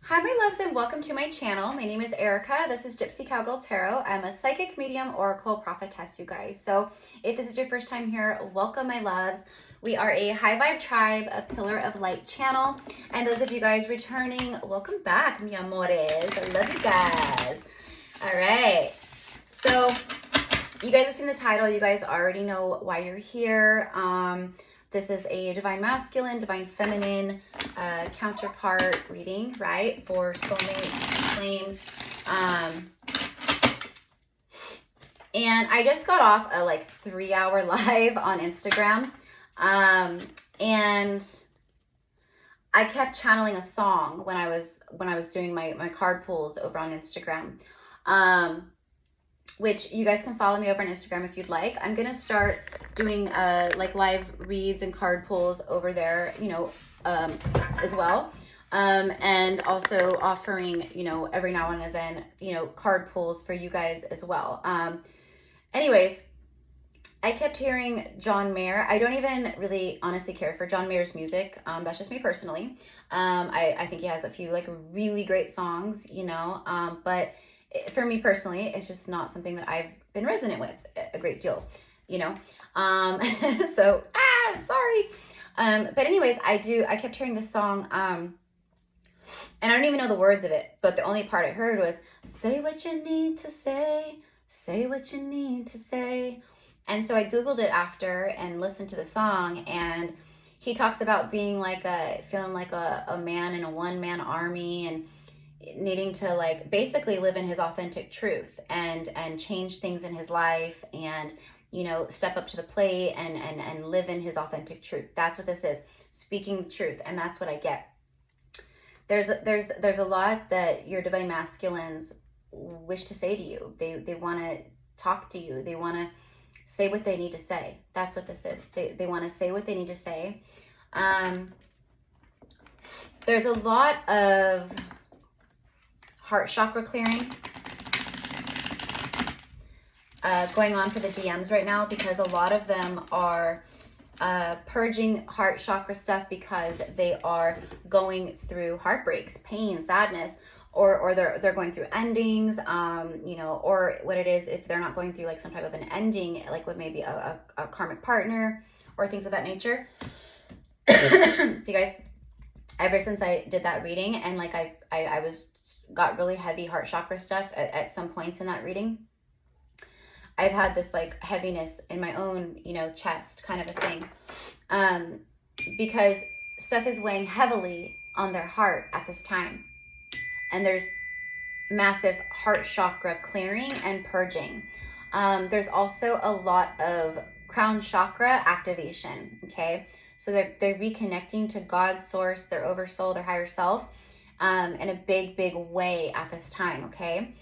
Hi, my loves, and welcome to my channel. My name is Erica. This is Gypsy Cowgirl Tarot. I'm a psychic medium, oracle, prophetess, you guys. So if this is your first time here, welcome, my loves. We are a high vibe tribe, a pillar of light channel. And those of you guys returning, welcome back, mi amores. I love you guys. All right. So you guys have seen the title. You guys already know why you're here. This is a divine masculine, divine feminine counterpart reading, right? For soulmates, flames. And I just got off a 3-hour live on Instagram. And I kept channeling a song when I was doing my card pulls over on Instagram. Which you guys can follow me over on Instagram if you'd like. I'm gonna start doing live reads and card pulls over there, as well. And also offering, every now and then, card pulls for you guys as well. Anyways, I kept hearing John Mayer. I don't even really honestly care for John Mayer's music. That's just me personally. I think he has a few really great songs, but for me personally, it's just not something that I've been resonant with a great deal, so, sorry. But anyways, I kept hearing this song, and I don't even know the words of it, but the only part I heard was, say what you need to say what you need to say. And so I Googled it after and listened to the song, and he talks about being feeling like a man in a one-man army, and needing to basically live in his authentic truth and change things in his life, and step up to the plate and live in his authentic truth. That's what this is, speaking the truth. And that's what I get. There's a lot that your divine masculines wish to say to you. They want to talk to you. They want to say what they need to say. That's what this is. They want to say what they need to say. There's a lot of heart chakra clearing going on for the DMs right now, because a lot of them are purging heart chakra stuff because they are going through heartbreaks, pain, sadness, or they're going through endings, or what it is, if they're not going through some type of an ending, with maybe a karmic partner or things of that nature. So you guys, ever since I did that reading, and I got really heavy heart chakra stuff at some points in that reading, I've had this heaviness in my own, chest kind of a thing, because stuff is weighing heavily on their heart at this time. And there's massive heart chakra clearing and purging. There's also a lot of crown chakra activation, okay? So they're reconnecting to God's source, their oversoul, their higher self, in a big, big way at this time, okay?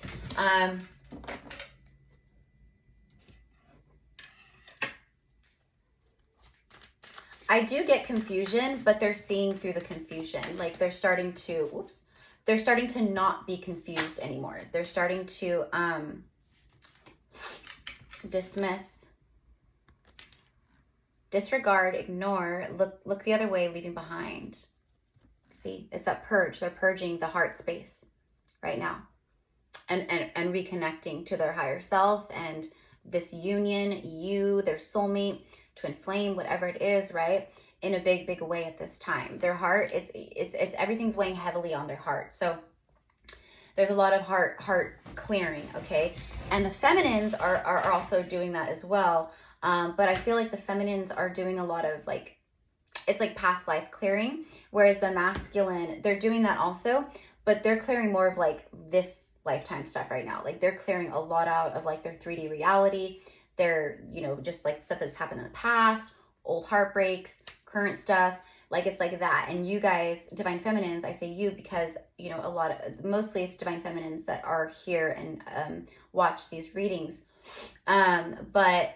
I do get confusion, but they're seeing through the confusion. They're starting to not be confused anymore. They're starting to dismiss, disregard, ignore, look the other way, leaving behind. See, it's that purge. They're purging the heart space right now, and reconnecting to their higher self and this union, their soulmate, twin flame, whatever it is, right? In a big, big way at this time. Their heart, it's everything's weighing heavily on their heart. So there's a lot of heart clearing, okay? And the feminines are also doing that as well. But I feel like the feminines are doing a lot of it's past life clearing, whereas the masculine, they're doing that also, but they're clearing more of this lifetime stuff right now. They're clearing a lot out of their 3D reality. They're, just stuff that's happened in the past, old heartbreaks, current stuff, it's that. And you guys, divine feminines, I say you because, mostly it's divine feminines that are here and watch these readings. But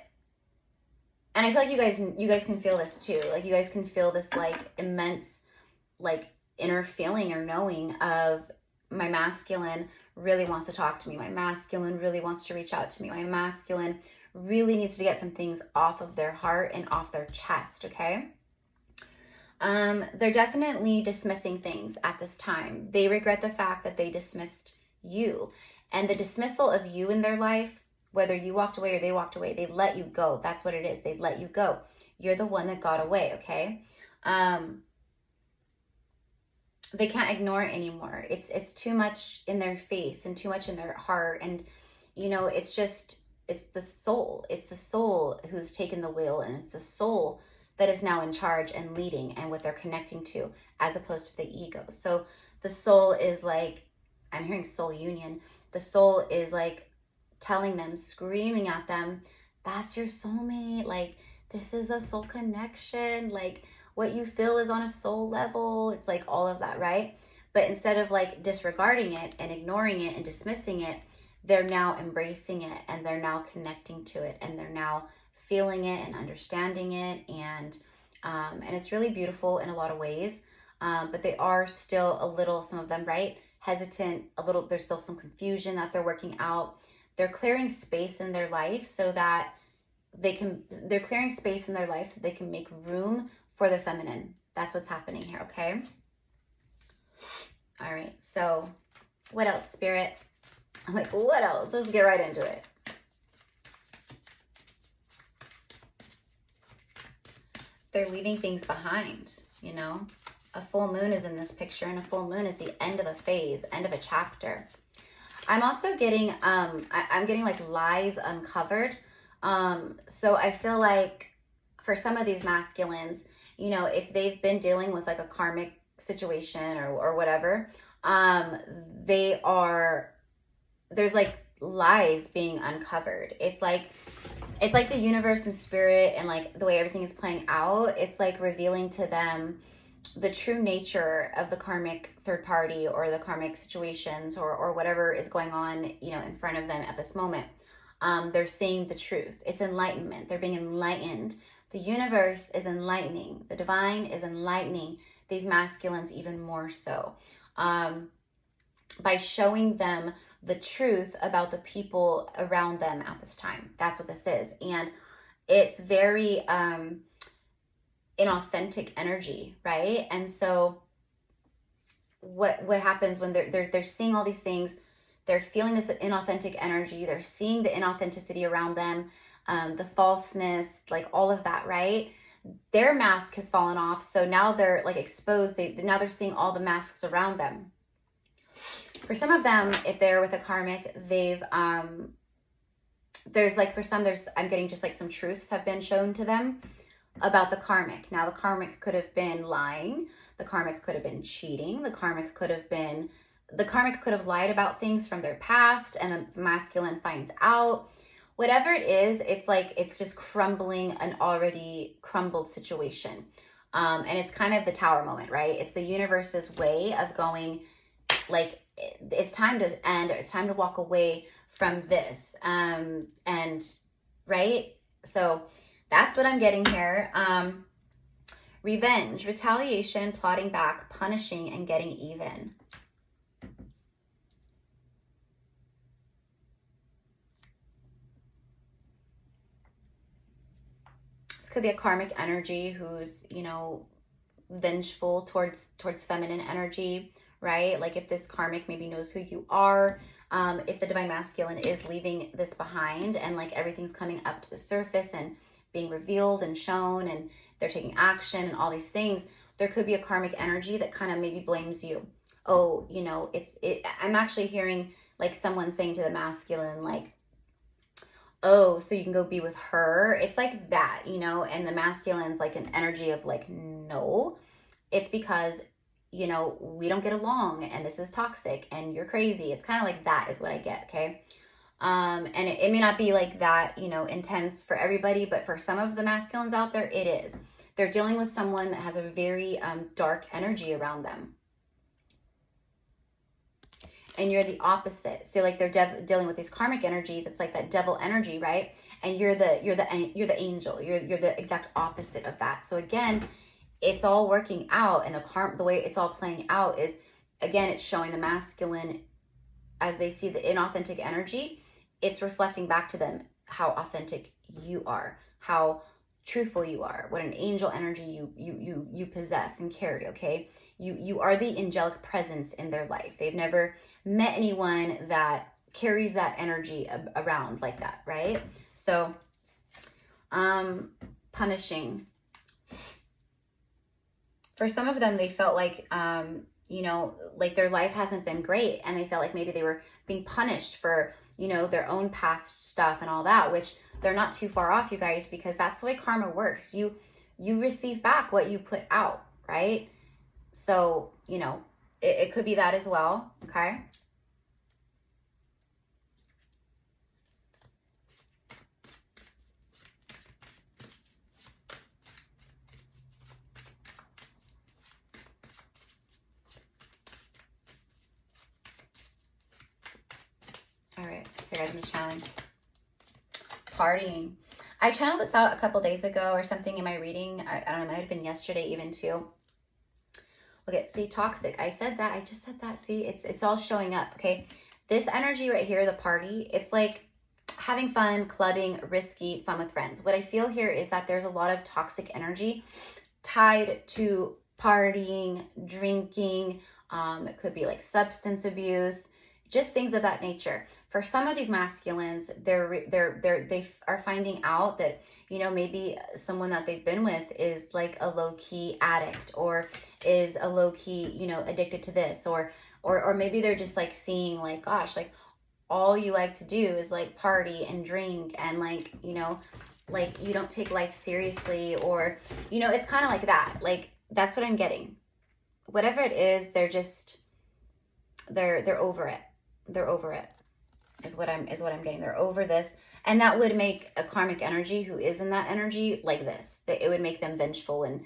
and I feel like you guys can feel this too. You guys can feel this immense inner feeling or knowing of, my masculine really wants to talk to me. My masculine really wants to reach out to me. My masculine really needs to get some things off of their heart and off their chest, okay? They're definitely dismissing things at this time. They regret the fact that they dismissed you. And the dismissal of you in their life, whether you walked away or they walked away, they let you go. That's what it is. They let you go. You're the one that got away, okay? They can't ignore it anymore. It's too much in their face and too much in their heart. And, you know, it's the soul. It's the soul who's taken the wheel, and it's the soul that is now in charge and leading and what they're connecting to, as opposed to the ego. So the soul is like, I'm hearing soul union. The soul is like telling them, screaming at them, that's your soulmate. Like, this is a soul connection. Like, what you feel is on a soul level. It's like all of that, right? But instead of like disregarding it and ignoring it and dismissing it, they're now embracing it, and they're now connecting to it, and they're now feeling it and understanding it. And it's really beautiful in a lot of ways. But they are still a little, some of them, right, hesitant, a little, there's still some confusion that they're working out. They're clearing space in their life so that they're clearing space in their life so they can make room for the feminine. That's what's happening here, okay? All right, so what else, Spirit? I'm like, what else? Let's get right into it. They're leaving things behind, you know? A full moon is in this picture, and a full moon is the end of a phase, end of a chapter. I'm also getting, I'm getting like lies uncovered. So I feel like for some of these masculines, you know, if they've been dealing with like a karmic situation or whatever, there's like lies being uncovered. It's like the universe and spirit and like the way everything is playing out, it's like revealing to them the true nature of the karmic third party or the karmic situations or whatever is going on, you know, in front of them at this moment. They're seeing the truth. It's enlightenment. They're being enlightened. The universe is enlightening. The divine is enlightening these masculines even more so, by showing them the truth about the people around them at this time. That's what this is. And it's very inauthentic energy, right? And so what happens when they're seeing all these things, they're feeling this inauthentic energy, they're seeing the inauthenticity around them, the falseness, like all of that, right? Their mask has fallen off, so now they're like exposed. Now they're seeing all the masks around them. For some of them, if they're with a karmic, they've there's like, for some, I'm getting just like some truths have been shown to them about the karmic. Now the karmic could have been lying, the karmic could have been cheating, the karmic could have lied about things from their past, and the masculine finds out. Whatever it is, it's like it's just crumbling an already crumbled situation. And it's kind of the tower moment, right? It's the universe's way of going, like, it's time to end, or it's time to walk away from this. And right? So that's what I'm getting here. Revenge, retaliation, plotting back, punishing, and getting even. This could be a karmic energy who's, you know, vengeful towards feminine energy, right? Like if this karmic maybe knows who you are, if the divine masculine is leaving this behind and like everything's coming up to the surface and being revealed and shown, and they're taking action and all these things, there could be a karmic energy that kind of maybe blames you. Oh, you know, I'm actually hearing like someone saying to the masculine, like, oh, so you can go be with her. It's like that, you know, and the masculine's like an energy of like, no, it's because, you know, we don't get along and this is toxic and you're crazy. It's kind of like that is what I get, okay? And it may not be like that, you know, intense for everybody, but for some of the masculines out there, it is. They're dealing with someone that has a very dark energy around them. And you're the opposite. So like they're dealing with these karmic energies. It's like that devil energy, right? And you're the angel. You're the exact opposite of that. So again, it's all working out, and the way it's all playing out is, again, it's showing the masculine as they see the inauthentic energy. It's reflecting back to them how authentic you are, how truthful you are, what an angel energy you possess and carry, okay? You are the angelic presence in their life. They've never met anyone that carries that energy around like that, right? So, punishing. For some of them, they felt like, you know, like their life hasn't been great, and they felt like maybe they were being punished for, you know, their own past stuff and all that, which they're not too far off, you guys, because that's the way karma works. You receive back what you put out, right? So, you know, it could be that as well, okay? All right, so guys, I'm just channeling. Partying. I channeled this out a couple days ago or something in my reading. I don't know, it might have been yesterday even too. Okay, see, toxic. I said that. I just said that. See, it's all showing up, okay? This energy right here, the party, it's like having fun, clubbing, risky, fun with friends. What I feel here is that there's a lot of toxic energy tied to partying, drinking. It could be like substance abuse, just things of that nature. For some of these masculines, they are finding out that, you know, maybe someone that they've been with is like a low-key addict, or is a low-key, you know, addicted to this, or maybe they're just like seeing like, gosh, like all you like to do is like party and drink, and like, you know, like you don't take life seriously, or, you know, it's kind of like that. Like, that's what I'm getting. Whatever it is, they're just, they're over it. They're over it is what I'm getting. They're over this. And that would make a karmic energy who is in that energy like this, that it would make them vengeful and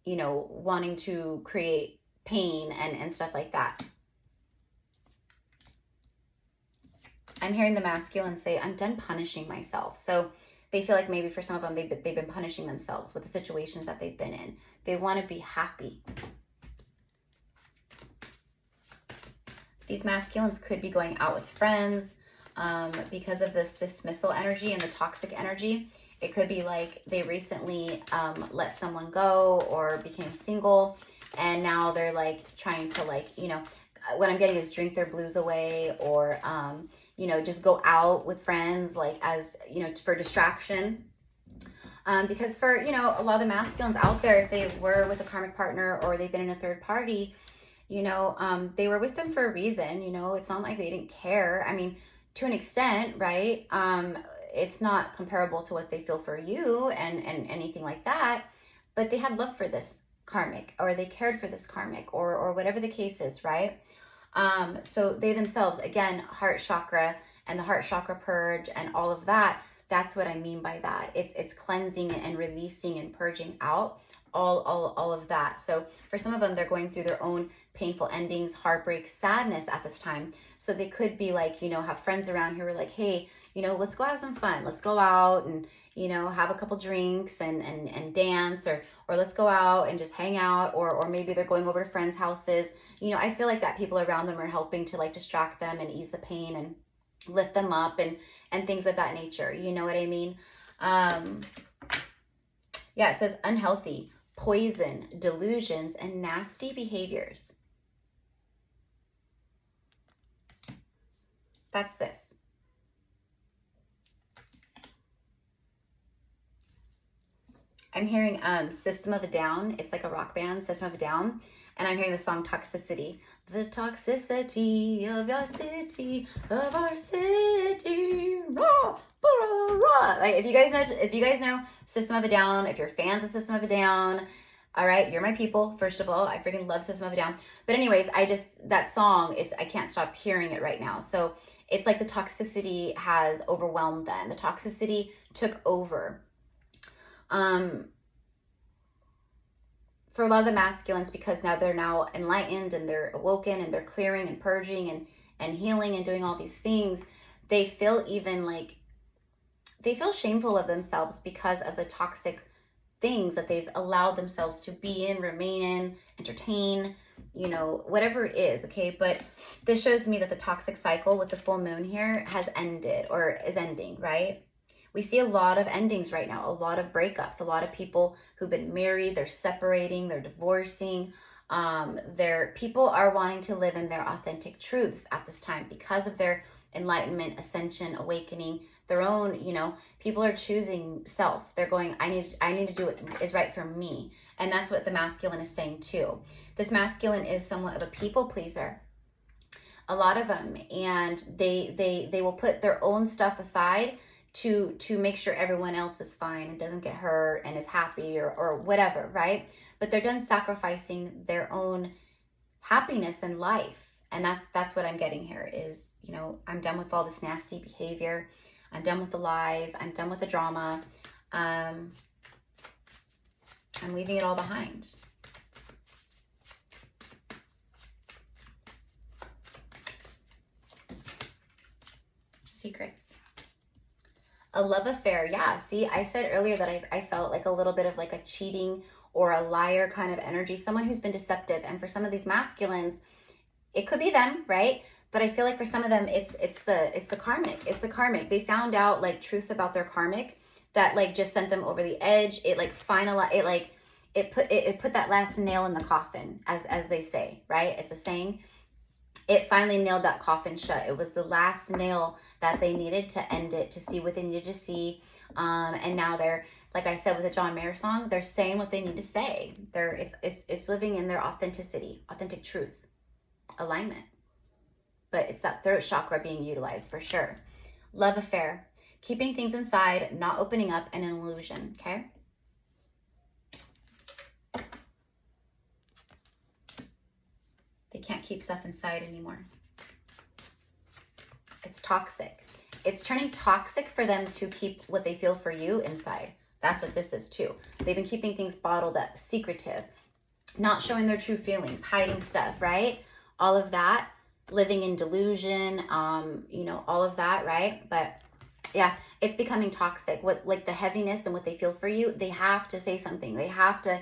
you know, wanting to create pain and stuff like that. I'm hearing the masculine say, I'm done punishing myself. So they feel like maybe for some of them, they've been punishing themselves with the situations that they've been in. They want to be happy. These masculines could be going out with friends because of this dismissal energy and the toxic energy. It could be like they recently let someone go or became single, and now they're like trying to, like, you know, what I'm getting is drink their blues away, or, you know, just go out with friends, like, as, you know, for distraction. Because for, you know, a lot of the masculines out there, if they were with a karmic partner or they've been in a third party, you know, they were with them for a reason. You know, it's not like they didn't care. I mean, to an extent, right? It's not comparable to what they feel for you and anything like that, but they had love for this karmic, or they cared for this karmic, or whatever the case is, right? So they themselves, again, heart chakra and the heart chakra purge and all of that, that's what I mean by that. It's cleansing and releasing and purging out all of that. So for some of them, they're going through their own painful endings, heartbreak, sadness at this time. So they could be like, you know, have friends around who are like, hey, you know, let's go have some fun. Let's go out and, you know, have a couple drinks and dance, or let's go out and just hang out, or maybe they're going over to friends' houses. You know, I feel like that people around them are helping to like distract them and ease the pain and lift them up and things of that nature. You know what I mean? Yeah, it says unhealthy, poison, delusions, and nasty behaviors. That's this. I'm hearing System of a Down. It's like a rock band, System of a Down. And I'm hearing the song Toxicity. The toxicity of your city, of our city. Rah, rah, rah. Like, if you guys know System of a Down, if you're fans of System of a Down, all right, you're my people. First of all, I freaking love System of a Down. But anyways, that song, I can't stop hearing it right now. So it's like the toxicity has overwhelmed them. The toxicity took over. For a lot of the masculines, because now they're now enlightened and they're awoken and they're clearing and purging and healing and doing all these things, they feel even like, they feel shameful of themselves because of the toxic things that they've allowed themselves to be in, remain in, entertain, you know, whatever it is, okay? But this shows me that the toxic cycle with the full moon here has ended, or is ending, right? We see a lot of endings right now, a lot of breakups, a lot of people who've been married, they're separating, they're divorcing. People are wanting to live in their authentic truths at this time because of their enlightenment, ascension, awakening, their own, people are choosing self. They're going, I need to do what is right for me. And that's what the masculine is saying too. This masculine is somewhat of a people pleaser, a lot of them, and they will put their own stuff aside to make sure everyone else is fine and doesn't get hurt and is happy or whatever, right? But they're done sacrificing their own happiness in life. And that's what I'm getting here is, I'm done with all this nasty behavior. I'm done with the lies. I'm done with the drama. I'm leaving it all behind. Secrets. A love affair. Yeah, see, I said earlier that I felt like a little bit of like a cheating or a liar kind of energy, someone who's been deceptive. And for some of these masculines, it could be them, right? But I feel like for some of them, it's the karmic. It's the karmic. They found out like truths about their karmic that like just sent them over the edge. It like it put that last nail in the coffin, as they say, right? It's a saying. It finally nailed that coffin shut. It was the last nail that they needed to end it, to see what they needed to see. And now they're, like I said with the John Mayer song, they're saying what they need to say. It's living in their authenticity, authentic truth, alignment. But it's that third chakra being utilized for sure. Love affair, keeping things inside, not opening up, and an illusion, okay? They can't keep stuff inside anymore. It's toxic. It's turning toxic for them to keep what they feel for you inside. That's what this is too. They've been keeping things bottled up, secretive, not showing their true feelings, hiding stuff, right? All of that, living in delusion, all of that, right? But yeah, it's becoming toxic. What, like the heaviness and what they feel for you, they have to say something. They have to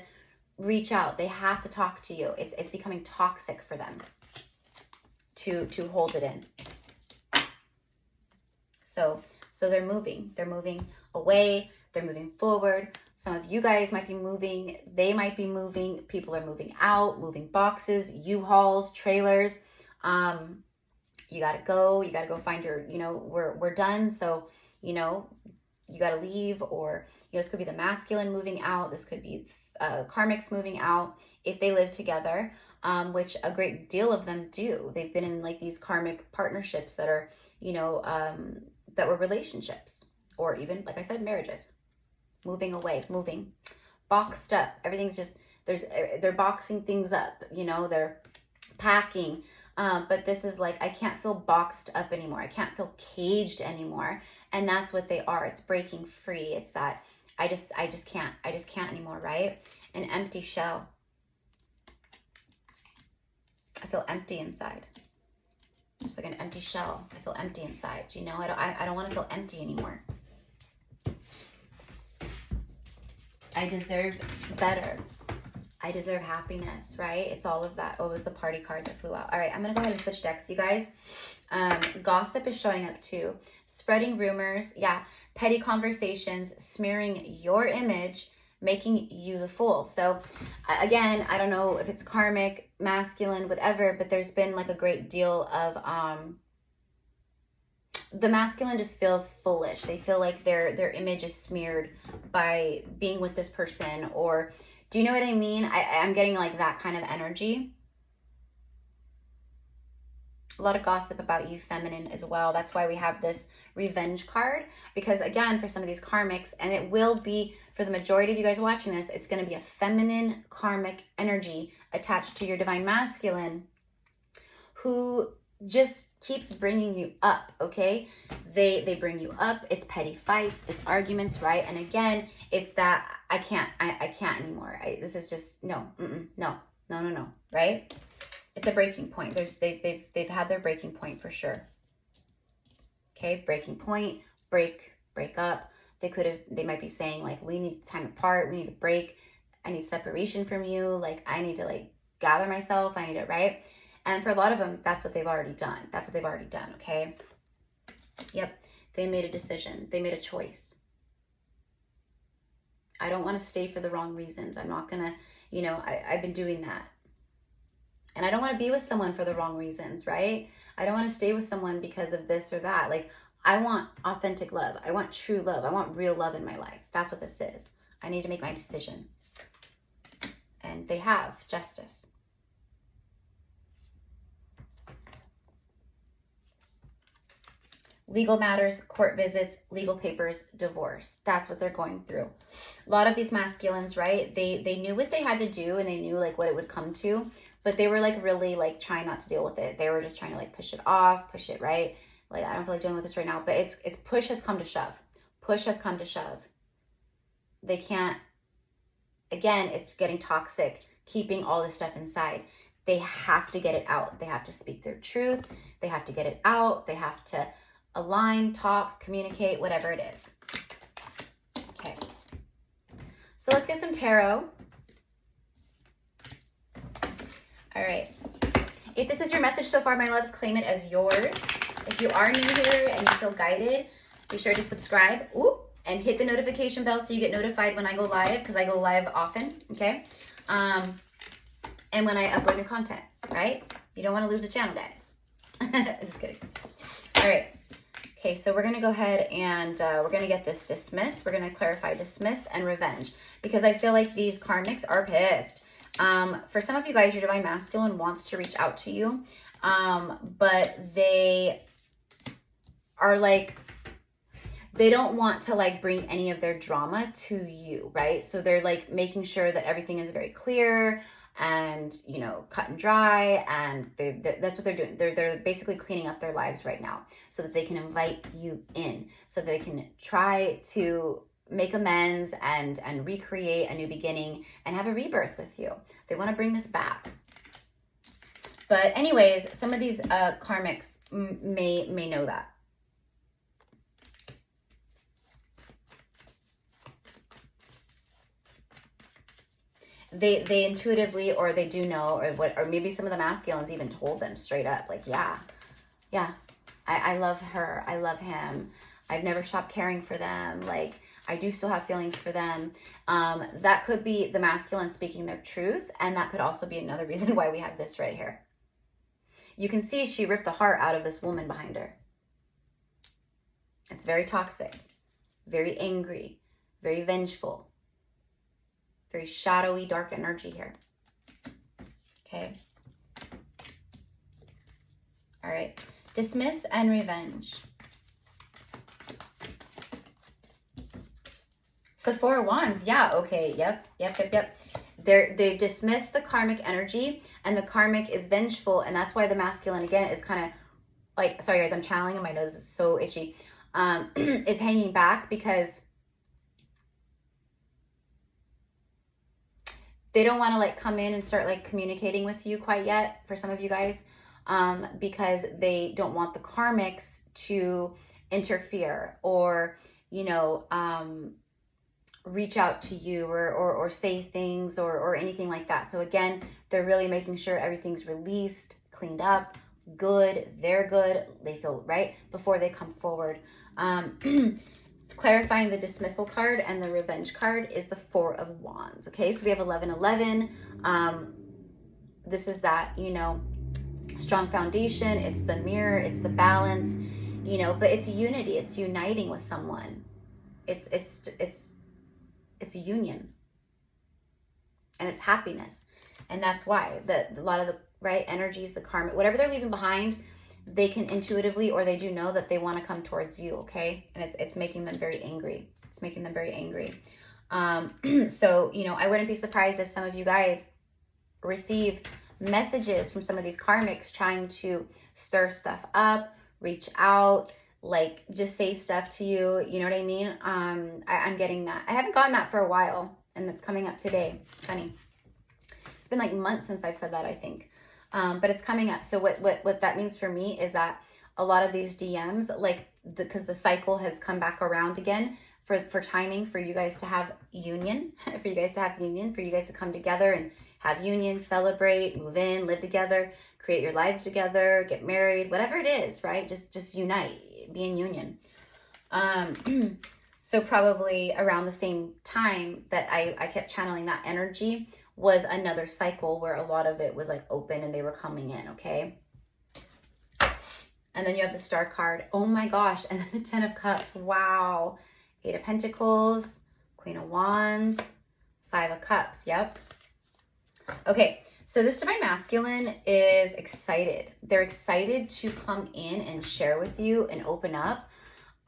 reach out. They have to talk to you. It's becoming toxic for them to hold it in. So they're moving. They're moving away. They're moving forward. Some of you guys might be moving. They might be moving. People are moving out, moving boxes, U-Hauls, trailers. You got to go. You got to go find your, we're done. So, you got to leave, or, this could be the masculine moving out. This could be karmics moving out if they live together, which a great deal of them do. They've been in like these karmic partnerships that are, that were relationships, or even, like I said, marriages. Moving away, moving, boxed up. Everything's just, they're boxing things up, they're packing. But this is like, I can't feel boxed up anymore. I can't feel caged anymore. And that's what they are. It's breaking free. It's that I just can't anymore, right? An empty shell. I feel empty inside. Just like an empty shell. I feel empty inside. I don't want to feel empty anymore. I deserve better. I deserve happiness, right? It's all of that. Oh, it was the party card that flew out. All right, I'm going to go ahead and switch decks, you guys. Gossip is showing up too. Spreading rumors. Yeah. Petty conversations, smearing your image, making you the fool. So again, I don't know if it's karmic, masculine, whatever, but there's been like a great deal of, the masculine just feels foolish. They feel like their image is smeared by being with this person, or do you know what I mean? I'm getting like that kind of energy. A lot of gossip about you, feminine, as well. That's why we have this revenge card, because again, for some of these karmics, and it will be for the majority of you guys watching this, it's going to be a feminine karmic energy attached to your divine masculine who just keeps bringing you up, okay? They bring you up. It's petty fights, it's arguments, right? And again, it's that I can't anymore. This is just no, right? It's a breaking point. They've had their breaking point for sure. Okay, breaking point, break up. They might be saying like, we need time apart, we need a break, I need separation from you, like I need to like gather myself, I need it, right? And for a lot of them, that's what they've already done. Okay? Yep. They made a decision. They made a choice. I don't want to stay for the wrong reasons. I'm not going to, you know, I've been doing that. And I don't want to be with someone for the wrong reasons, right? I don't want to stay with someone because of this or that. Like, I want authentic love. I want true love. I want real love in my life. That's what this is. I need to make my decision. And they have justice. Legal matters, court visits, legal papers, divorce. That's what they're going through. A lot of these masculines, right? They knew what they had to do, and they knew like what it would come to, but they were like really like trying not to deal with it. They were just trying to like push it off, push it, right? Like, I don't feel like dealing with this right now, but it's push has come to shove. Push has come to shove. They can't, again, it's getting toxic, keeping all this stuff inside. They have to get it out. They have to speak their truth. They have to get it out. They have to align, talk, communicate, whatever it is. Okay. So let's get some tarot. All right. If this is your message so far, my loves, claim it as yours. If you are new here and you feel guided, be sure to subscribe. Ooh, and hit the notification bell so you get notified when I go live, because I go live often, okay? And when I upload new content, right? You don't want to lose the channel, guys. Just kidding. All right. Okay, so we're going to go ahead and we're going to get this dismissed. We're going to clarify dismiss and revenge, because I feel like these karmics are pissed. For some of you guys, your divine masculine wants to reach out to you, but they are like, they don't want to like bring any of their drama to you, right? So they're like making sure that everything is very clear and, you know, cut and dry, and that's what they're doing. They're basically cleaning up their lives right now so that they can invite you in, so they can try to make amends and recreate a new beginning and have a rebirth with you. They want to bring this back. But anyways, some of these karmics may know that. They intuitively, or they do know, or maybe some of the masculines even told them straight up, like, yeah, I love her, I love him, I've never stopped caring for them, like, I do still have feelings for them. That could be the masculine speaking their truth, and that could also be another reason why we have this right here. You can see she ripped the heart out of this woman behind her. It's very toxic, very angry, very vengeful. Very shadowy, dark energy here. Okay. All right. Dismiss and revenge. It's the Four of Wands. Yeah. Okay. Yep. They've dismissed the karmic energy, and the karmic is vengeful, and that's why the masculine again is kind of like, sorry guys, I'm channeling and my nose is so itchy. Is hanging back because they don't want to like come in and start like communicating with you quite yet, for some of you guys, because they don't want the karmics to interfere or, you know, reach out to you or say things or anything like that. So again, they're really making sure everything's released, cleaned up, good, they're good, they feel right before they come forward. Clarifying the dismissal card and the revenge card is the Four of Wands. Okay, so we have 1111. This is that, you know, strong foundation. It's the mirror. It's the balance, you know, but it's unity. It's uniting with someone. It's a union, and it's happiness, and that's why a lot of the right energies, the karma, whatever they're leaving behind, they can intuitively, or they do know that they want to come towards you, okay? And it's making them very angry. It's making them very angry. So, you know, I wouldn't be surprised if some of you guys receive messages from some of these karmics trying to stir stuff up, reach out, like just say stuff to you. You know what I mean? I'm getting that. I haven't gotten that for a while, and that's coming up today. Funny. It's been like months since I've said that, I think. But it's coming up. So what that means for me is that a lot of these DMs, like, because the cycle has come back around again for timing, for you guys to have union, for you guys to come together and have union, celebrate, move in, live together, create your lives together, get married, whatever it is, right? Just unite, be in union. So probably around the same time that I kept channeling that energy was another cycle where a lot of it was like open and they were coming in, okay? And then you have the Star card. Oh my gosh. And then the Ten of Cups. Wow. Eight of Pentacles, Queen of Wands, Five of Cups. Yep. Okay. So this Divine Masculine is excited. They're excited to come in and share with you and open up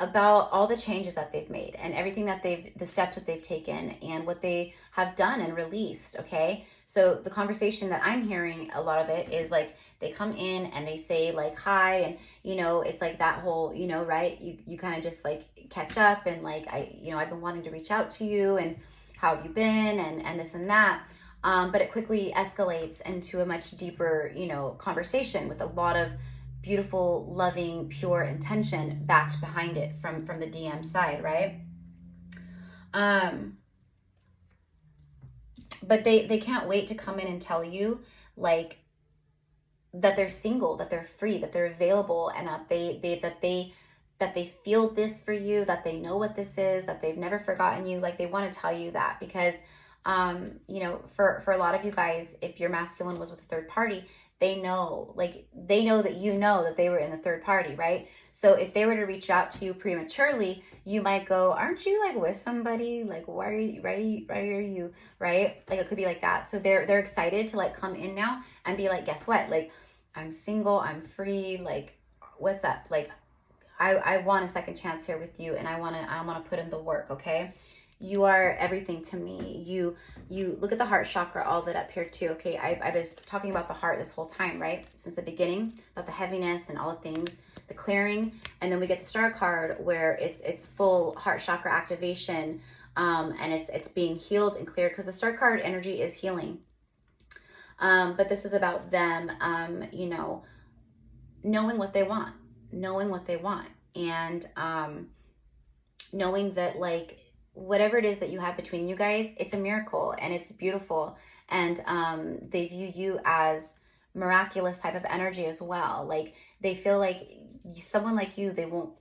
about all the changes that they've made and everything that the steps that they've taken and what they have done and released. Okay. So the conversation that I'm hearing, a lot of it is like, they come in and they say like, hi. And, it's like that whole, right. You kind of just like catch up and like, I've been wanting to reach out to you and how have you been and this and that. But it quickly escalates into a much deeper, conversation with a lot of beautiful, loving, pure intention backed behind it from the DM side, right? But they can't wait to come in and tell you like that they're single, that they're free, that they're available, and that they feel this for you, that they know what this is, that they've never forgotten you. Like they want to tell you that because for a lot of you guys, if your masculine was with a third party, they know that they were in the third party, right? So if they were to reach out to you prematurely, you might go, aren't you like with somebody? Like, why are you, right? Like it could be like that. So they're excited to like come in now and be like, guess what? Like, I'm single, I'm free. Like, what's up? Like, I want a second chance here with you, and I want to put in the work, okay? You are everything to me. You look at the heart chakra all lit up here too, okay? I was talking about the heart this whole time, right? Since the beginning, about the heaviness and all the things, the clearing, and then we get the Star card where it's full heart chakra activation, and it's being healed and cleared because the Star card energy is healing. But this is about them, knowing what they want, and knowing that like, whatever it is that you have between you guys, it's a miracle and it's beautiful. And they view you as miraculous type of energy as well. Like they feel like someone like you, they won't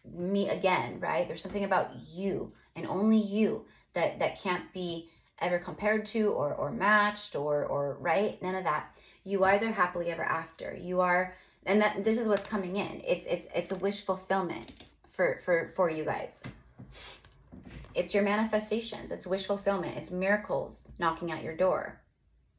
meet again, right? There's something about you and only you that can't be ever compared to or matched or right? None of that. You are their happily ever after. You are, and that this is what's coming in. It's a wish fulfillment for you guys. It's your manifestations. It's wish fulfillment. It's miracles knocking at your door.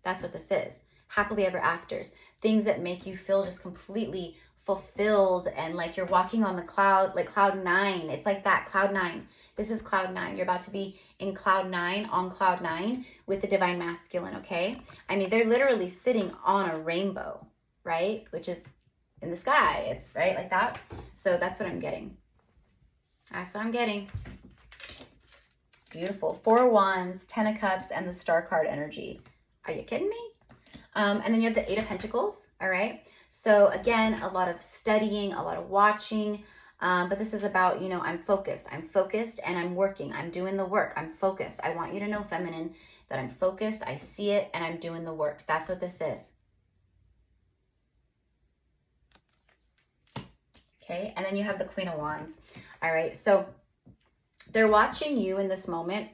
That's what this is. Happily ever afters. Things that make you feel just completely fulfilled and like you're walking on the cloud, like cloud 9. It's like that, cloud 9. This is cloud 9. You're about to be in cloud 9, on cloud 9 with the Divine Masculine, okay? I mean, they're literally sitting on a rainbow, right? Which is in the sky. It's right like that. So that's what I'm getting. That's what I'm getting. Beautiful. 4 of Wands, 10 of Cups, and the Star card energy. Are you kidding me? And then you have the 8 of Pentacles. All right. So again, a lot of studying, a lot of watching. But this is about, I'm focused. I'm focused and I'm working. I'm doing the work. I'm focused. I want you to know, feminine, that I'm focused. I see it and I'm doing the work. That's what this is. Okay. And then you have the Queen of Wands. All right. So they're watching you in this moment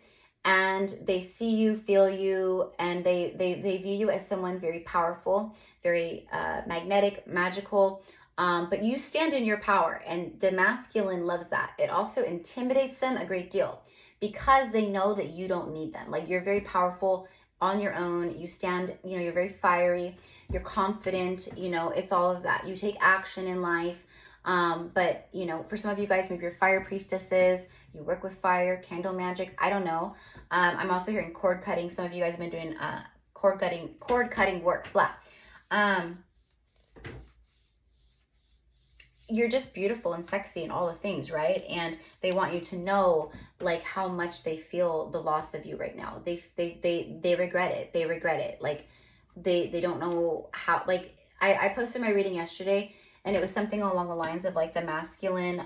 and they see you, feel you, and they view you as someone very powerful, very magnetic, magical, but you stand in your power, and the masculine loves that. It also intimidates them a great deal because they know that you don't need them. Like you're very powerful on your own. You stand, you're very fiery, you're confident, it's all of that. You take action in life. But for some of you guys, maybe you're fire priestesses, you work with fire, candle magic, I don't know. I'm also hearing cord cutting. Some of you guys have been doing cord cutting work, blah. You're just beautiful and sexy and all the things, right? And they want you to know like how much they feel the loss of you right now. They regret it. They regret it. Like they don't know how, like I posted my reading yesterday, and it was something along the lines of like the masculine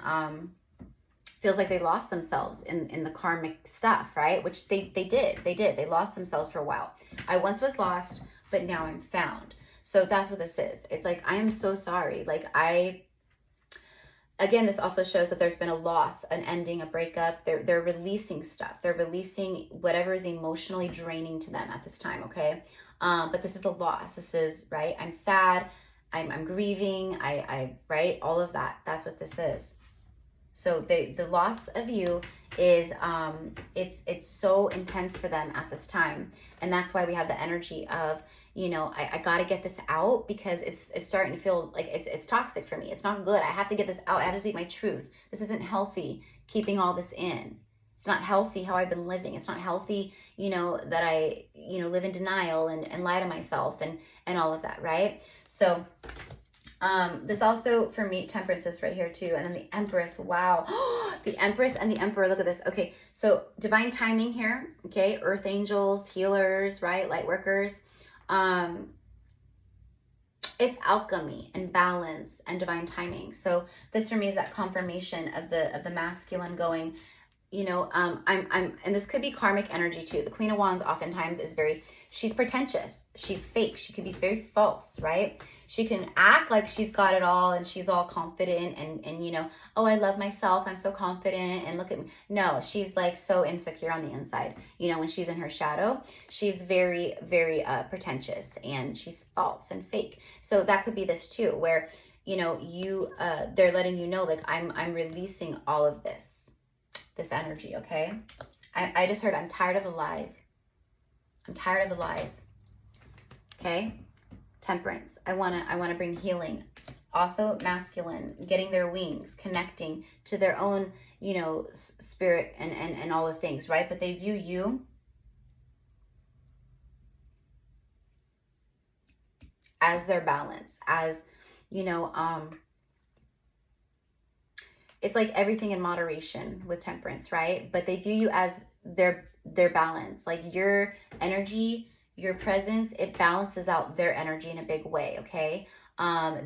feels like they lost themselves in the karmic stuff, right? Which they did. They lost themselves for a while. I once was lost, but now I'm found. So that's what this is. It's like, I am so sorry. Like again, this also shows that there's been a loss, an ending, a breakup. They're releasing stuff. They're releasing whatever is emotionally draining to them at this time, okay? But this is a loss. This is, right? I'm sad. I'm grieving. Right? All of that. That's what this is. So the loss of you is it's so intense for them at this time, and that's why we have the energy of, you know, I got to get this out because it's starting to feel like it's toxic for me. It's not good. I have to get this out. I have to speak my truth. This isn't healthy. Keeping all this in. It's not healthy how I've been living. It's not healthy, you know, that I, you know, live in denial and lie to myself and all of that, right? So this also, for me, Temperance is right here too. And then the Empress, wow. The Empress and the Emperor, look at this. Okay, so divine timing here, okay? Earth angels, healers, right? Light workers. It's alchemy and balance and divine timing. So this for me is that confirmation of the masculine going, you know, and this could be karmic energy too. The Queen of Wands oftentimes is she's pretentious. She's fake. She could be very false, right? She can act like she's got it all and she's all confident and you know, oh, I love myself. I'm so confident and look at me. No, she's like so insecure on the inside. You know, when she's in her shadow, she's very, very pretentious and she's false and fake. So that could be this too, where, you know, they're letting you know, like, I'm releasing all of this energy, okay? I just heard, I'm tired of the lies. I'm tired of the lies. Okay? Temperance. I wanna bring healing. Also masculine, getting their wings, connecting to their own, you know, spirit and all the things, right? But they view you as their balance, as, you know, it's like everything in moderation with Temperance, right? But they view you as their balance. Like your energy, your presence, it balances out their energy in a big way, okay?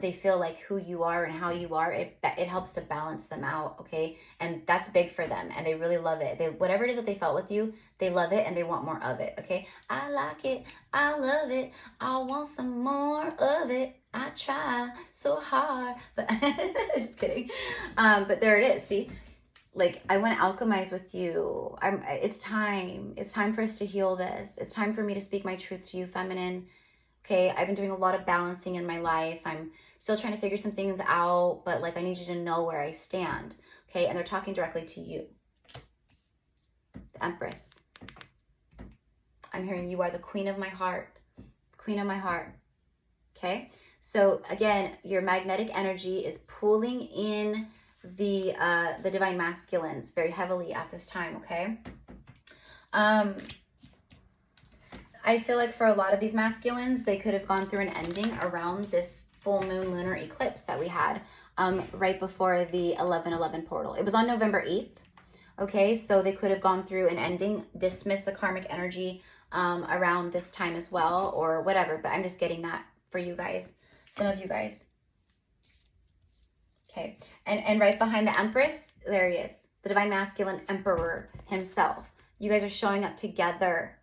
They feel like who you are and how you are, it helps to balance them out, okay? And that's big for them, and they really love it. Whatever it is that they felt with you, they love it and they want more of it, okay? I like it, I love it, I want some more of it. I try so hard, but just kidding. But there it is. See, like, I want to alchemize with you. It's time for us to heal this. It's time for me to speak my truth to you, feminine. Okay, I've been doing a lot of balancing in my life. I'm still trying to figure some things out, but like, I need you to know where I stand. Okay, and they're talking directly to you. The Empress. I'm hearing you are the queen of my heart. Queen of my heart. Okay, so again, your magnetic energy is pulling in the divine masculines very heavily at this time, okay? I feel like for a lot of these masculines, they could have gone through an ending around this full moon lunar eclipse that we had right before the 11/11 portal. It was on November 8th, okay? So they could have gone through an ending, dismiss the karmic energy around this time as well, or whatever, but I'm just getting that for you guys, some of you guys. Okay, and right behind the Empress, there he is, the divine masculine emperor himself. You guys are showing up together.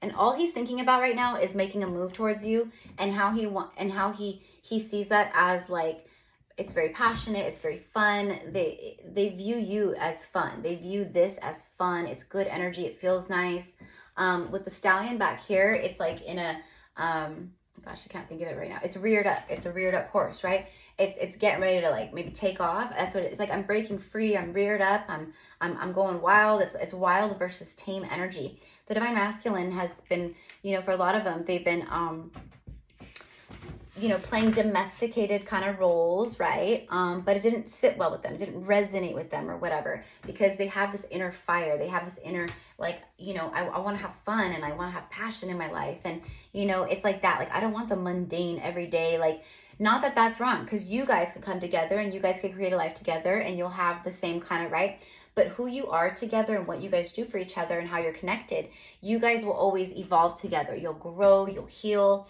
And all he's thinking about right now is making a move towards you, and how he sees that as, like, it's very passionate, it's very fun. They view you as fun. They view this as fun. It's good energy. It feels nice. With the stallion back here, it's like in a gosh, I can't think of it right now. It's reared up. It's a reared up horse, right? It's getting ready to, like, maybe take off. That's what it's like. I'm breaking free. I'm reared up. I'm going wild. It's wild versus tame energy. The divine masculine has been, you know, for a lot of them, they've been you know, playing domesticated kind of roles, right? But it didn't sit well with them. It didn't resonate with them or whatever, because they have this inner fire. They have this inner, like, you know, I want to have fun and I want to have passion in my life. And, you know, it's like that. Like, I don't want the mundane everyday, like, not that that's wrong, because you guys could come together and you guys could create a life together and you'll have the same kind of, right? But who you are together and what you guys do for each other and how you're connected, you guys will always evolve together. You'll grow, you'll heal.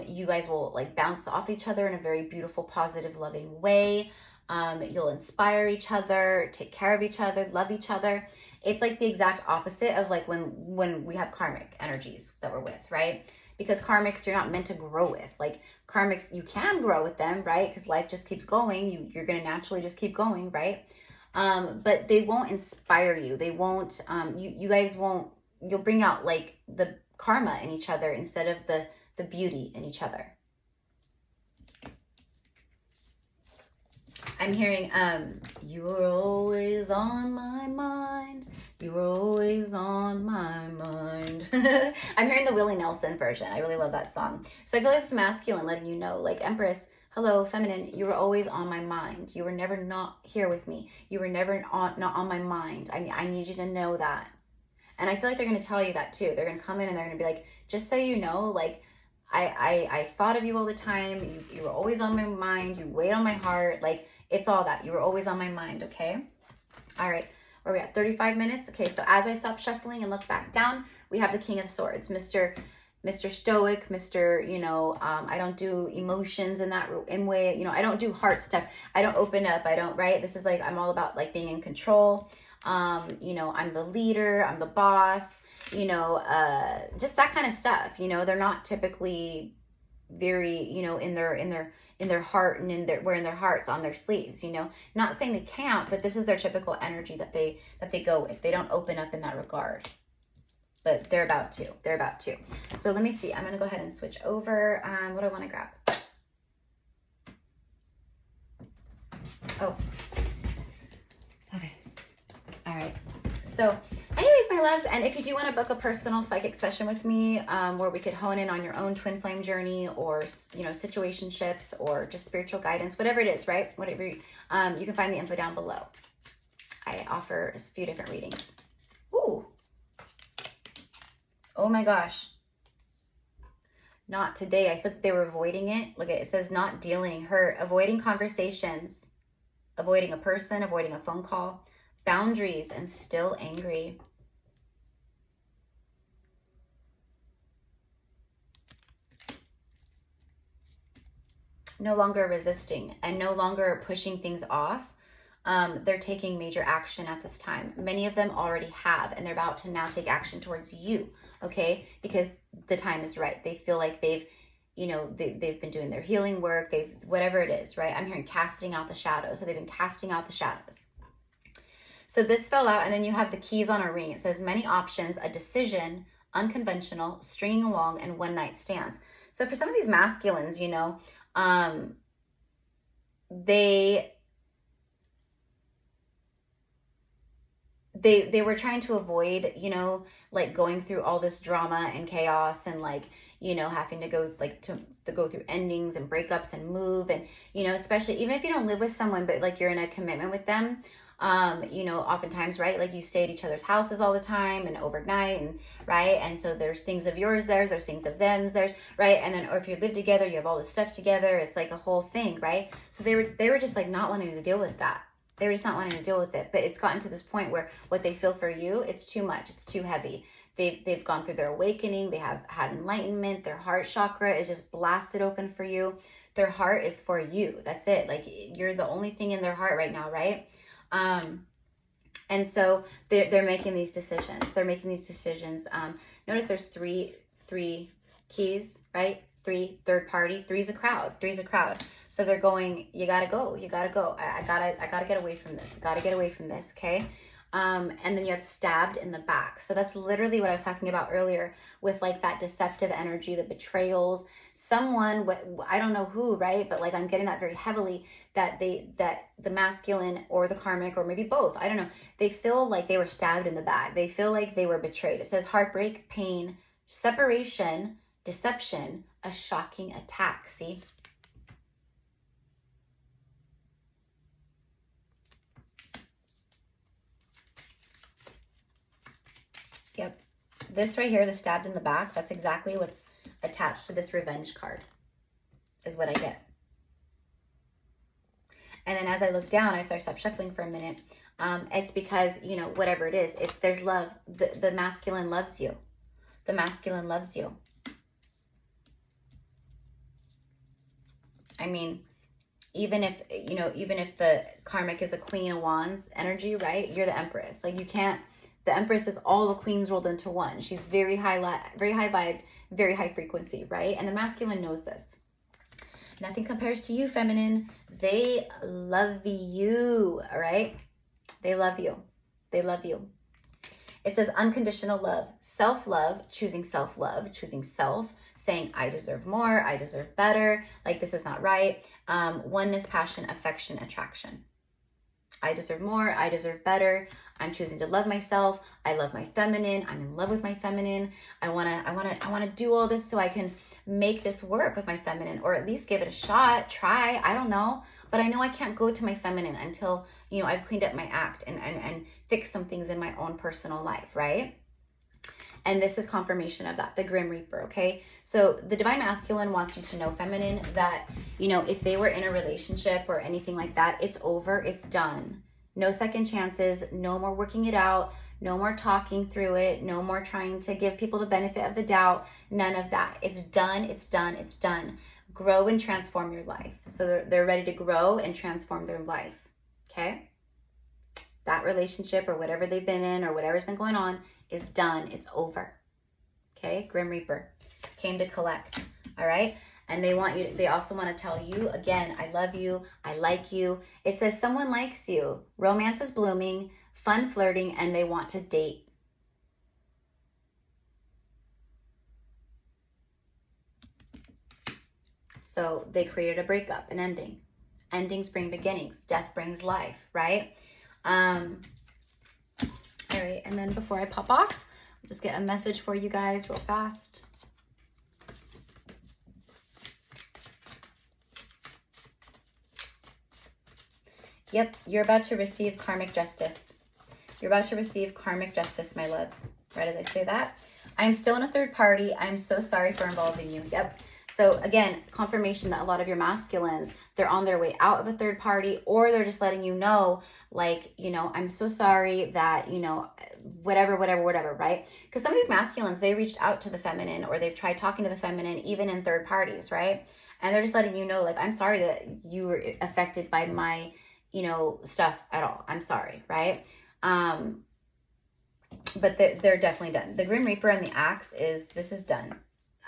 You guys will, like, bounce off each other in a very beautiful, positive, loving way. You'll inspire each other, take care of each other, love each other. It's like the exact opposite of, like, when we have karmic energies that we're with, right? because karmics you're not meant to grow with. Like karmics, you can grow with them, right? Because life just keeps going. You're going to naturally just keep going, right? But they won't inspire you. They won't, you guys won't, you'll bring out like the karma in each other instead of the beauty in each other. I'm hearing, you were always on my mind. You were always on my mind. I'm hearing the Willie Nelson version. I really love that song. So I feel like it's masculine letting you know, like, Empress, hello, feminine, you were always on my mind. You were never not here with me. You were never not on my mind. I need you to know that. And I feel like they're going to tell you that too. They're going to come in and they're going to be like, just so you know, like, I thought of you all the time. You were always on my mind. You weighed on my heart. Like, it's all that. You were always on my mind, okay? All right. Where are we at? 35 minutes? Okay, so as I stop shuffling and look back down, we have the King of Swords. Mr. Stoic, Mr., you know, I don't do emotions in that way. You know, I don't do heart stuff. I don't open up. I don't, right? This is like, I'm all about like being in control. You know, I'm the leader. I'm the boss. You know, just that kind of stuff. You know, they're not typically very, you know, in their heart and wearing their hearts on their sleeves, you know. Not saying they can't, but this is their typical energy that they go with. They don't open up in that regard, but they're about to. So let me see. I'm gonna go ahead and switch over. What do I want to grab? Oh, okay. All right. So anyways, my loves, and if you do want to book a personal psychic session with me, where we could hone in on your own twin flame journey, or, you know, situationships, or just spiritual guidance, whatever it is, right? Whatever, you can find the info down below. I offer a few different readings. Ooh. Oh my gosh. Not today. I said that they were avoiding it. Look, it says not dealing, hurt, avoiding conversations, avoiding a person, avoiding a phone call, boundaries, and still angry. No longer resisting and no longer pushing things off. They're taking major action at this time. Many of them already have, and they're about to now take action towards you, okay? Because the time is right. They feel like they've, you know, they've been doing their healing work. Whatever it is, right? I'm hearing casting out the shadows. So they've been casting out the shadows. So this fell out, and then you have the keys on a ring. It says many options, a decision, unconventional, stringing along, and one night stands. So for some of these masculines, you know, they were trying to avoid, you know, like going through all this drama and chaos, and like, you know, having to go like to go through endings and breakups and move, and, you know, especially even if you don't live with someone, but like you're in a commitment with them, you know, oftentimes, right, like you stay at each other's houses all the time and overnight, and right, and so there's things of yours there's things of them's there's, right, and then, or if you live together, you have all this stuff together, it's like a whole thing, right? So they were just like not wanting to deal with that. They were just not wanting to deal with it. But it's gotten to this point where what they feel for you, it's too much. It's too heavy. They've gone through their awakening. They have had enlightenment. Their heart chakra is just blasted open for you. Their heart is for you. That's it. Like, you're the only thing in their heart right now, right? And so they're making these decisions. They're making these decisions. Notice there's three keys, right? Third party, three's a crowd. So they're going, you gotta go. I gotta get away from this. Okay. And then you have stabbed in the back. So that's literally what I was talking about earlier with like that deceptive energy, the betrayals, someone, I don't know who, right? But like, I'm getting that very heavily, that the masculine or the karmic, or maybe both, I don't know. They feel like they were stabbed in the back. They feel like they were betrayed. It says heartbreak, pain, separation, deception, a shocking attack. See? Yep. This right here, the stabbed in the back, that's exactly what's attached to this revenge card, is what I get. And then as I look down, I stop shuffling for a minute. It's because, you know, whatever it is, there's love. The masculine loves you. The masculine loves you. I mean, even if the karmic is a Queen of Wands energy, right? You're the Empress. Like, you can't, The Empress is all the queens rolled into one. She's very high vibed, very high frequency, right? And the masculine knows this. Nothing compares to you, feminine. They love you, all right? They love you. They love you. It says unconditional love, self-love, choosing self-love, choosing self, saying I deserve more, I deserve better, like this is not right. Oneness, passion, affection, attraction. I deserve more, I deserve better. I'm choosing to love myself. I love my feminine. I'm in love with my feminine. I wanna do all this so I can make this work with my feminine, or at least give it a shot, try, I don't know. But I know I can't go to my feminine until, you know, I've cleaned up my act and fixed some things in my own personal life, right? And this is confirmation of that, the Grim Reaper, okay? So the Divine Masculine wants you to know, feminine, that, you know, if they were in a relationship or anything like that, it's over, it's done. No second chances, no more working it out, no more talking through it, no more trying to give people the benefit of the doubt, none of that. It's done, it's done, it's done. Grow and transform your life. So they're ready to grow and transform their life, okay? That relationship or whatever they've been in or whatever's been going on is done. It's over. Okay? Grim Reaper came to collect. All right? And they also want to tell you, again, I love you. I like you. It says someone likes you. Romance is blooming, fun flirting, and they want to date. So they created a breakup, an ending. Endings bring beginnings. Death brings life, right? All right, and then before I pop off, I'll just get a message for you guys real fast. Yep, you're about to receive karmic justice. You're about to receive karmic justice, my loves. Right as I say that. I'm still in a third party. I'm so sorry for involving you. Yep. So again, confirmation that a lot of your masculines, they're on their way out of a third party, or they're just letting you know, like, you know, I'm so sorry that, you know, whatever, right? Because some of these masculines, they reached out to the feminine, or they've tried talking to the feminine, even in third parties, right? And they're just letting you know, like, I'm sorry that you were affected by my, you know, stuff at all. I'm sorry, right? But they're definitely done. The Grim Reaper and the Axe this is done.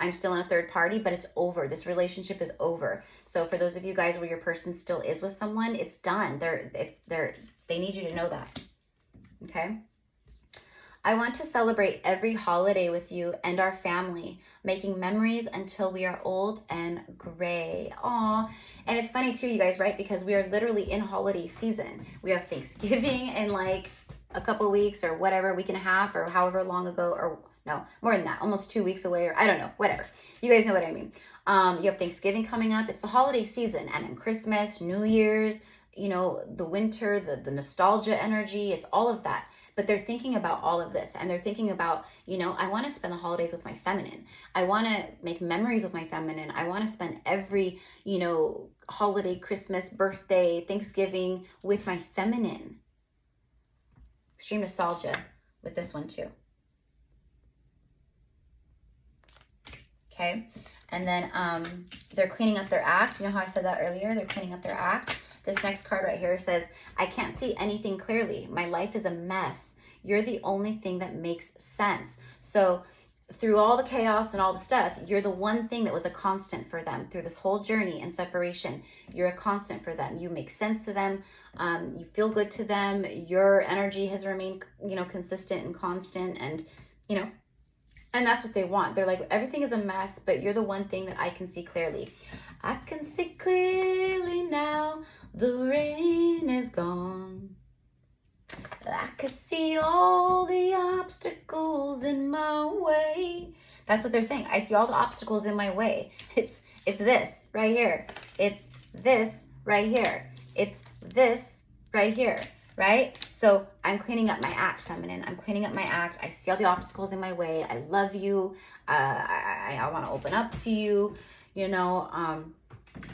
I'm still in a third party, but it's over. This relationship is over. So for those of you guys where your person still is with someone, it's done. They need you to know that. Okay? I want to celebrate every holiday with you and our family, making memories until we are old and gray. Aw. And it's funny too, you guys, right? Because we are literally in holiday season. We have Thanksgiving in like a couple weeks or whatever, week and a half or however long ago, or no, more than that, almost 2 weeks away, or I don't know, whatever. You guys know what I mean. You have Thanksgiving coming up. It's the holiday season, and then Christmas, New Year's, you know, the winter, the nostalgia energy, it's all of that. But they're thinking about all of this, and they're thinking about, you know, I want to spend the holidays with my feminine. I want to make memories with my feminine. I want to spend every, you know, holiday, Christmas, birthday, Thanksgiving with my feminine. Extreme nostalgia with this one too. Okay, and then they're cleaning up their act. You know how I said that earlier? They're cleaning up their act. This next card right here says, I can't see anything clearly. My life is a mess. You're the only thing that makes sense. So through all the chaos and all the stuff, you're the one thing that was a constant for them through this whole journey and separation. You're a constant for them. You make sense to them. You feel good to them. Your energy has remained, you know, consistent and constant, and, you know, and that's what they want. They're like, everything is a mess, but you're the one thing that I can see clearly. I can see clearly now, the rain is gone. I could see all the obstacles in my way. That's what they're saying. I see all the obstacles in my way. It's this right here. It's this right here. It's this right here, right? So I'm cleaning up my act, feminine. I'm cleaning up my act. I see all the obstacles in my way. I love you. I want to open up to you. You know,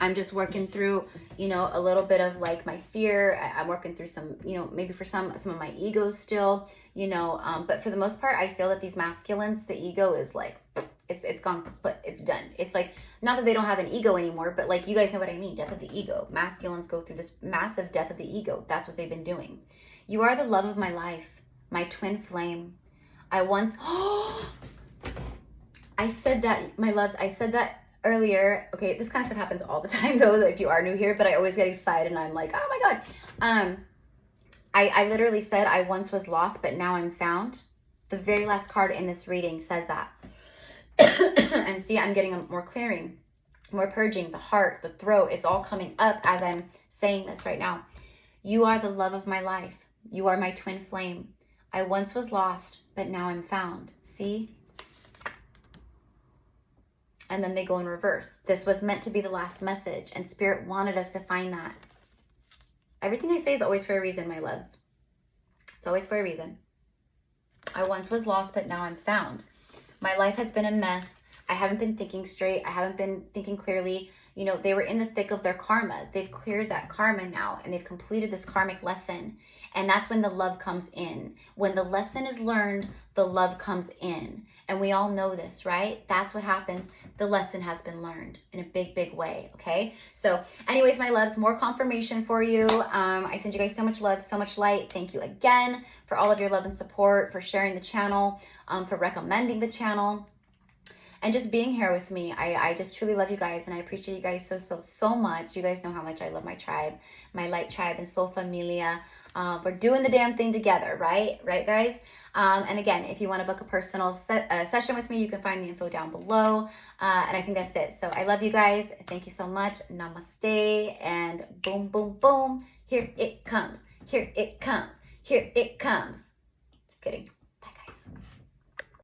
I'm just working through, you know, a little bit of like my fear. I'm working through some, you know, maybe for some of my ego still, you know, but for the most part, I feel that these masculines, the ego is like, it's gone, but it's done. It's like, not that they don't have an ego anymore, but like, you guys know what I mean. Death of the ego. Masculines go through this massive death of the ego. That's what they've been doing. You are the love of my life. my twin flame. I once, I said that, my loves, I said that earlier. Okay, this kind of stuff happens all the time though, if you are new here, but I always get excited and I'm like, oh my God. I literally said I once was lost, but now I'm found. The very last card in this reading says that. And see, I'm getting a more clearing, more purging, the heart, the throat. It's all coming up as I'm saying this right now. You are the love of my life. You are my twin flame. I once was lost, but now I'm found. See? And then they go in reverse. This was meant to be the last message, and Spirit wanted us to find that. Everything I say is always for a reason, my loves. It's always for a reason. I once was lost, but now I'm found. My life has been a mess. I haven't been thinking straight. I haven't been thinking clearly. You know, they were in the thick of their karma. They've cleared that karma now, and they've completed this karmic lesson. And that's when the love comes in. When the lesson is learned, the love comes in. And we all know this, right? That's what happens. The lesson has been learned in a big, big way, okay? So anyways, my loves, more confirmation for you. I send you guys so much love, so much light. Thank you again for all of your love and support, for sharing the channel, for recommending the channel, and just being here with me. I just truly love you guys, and I appreciate you guys so much. You guys know how much I love my tribe, my light tribe and soul familia. We're doing the damn thing together, right? Right, guys? And again, if you want to book a personal session with me, you can find the info down below. And I think that's it. So I love you guys. Thank you so much. Namaste. And boom, boom, boom. Here it comes. Here it comes. Here it comes. Just kidding.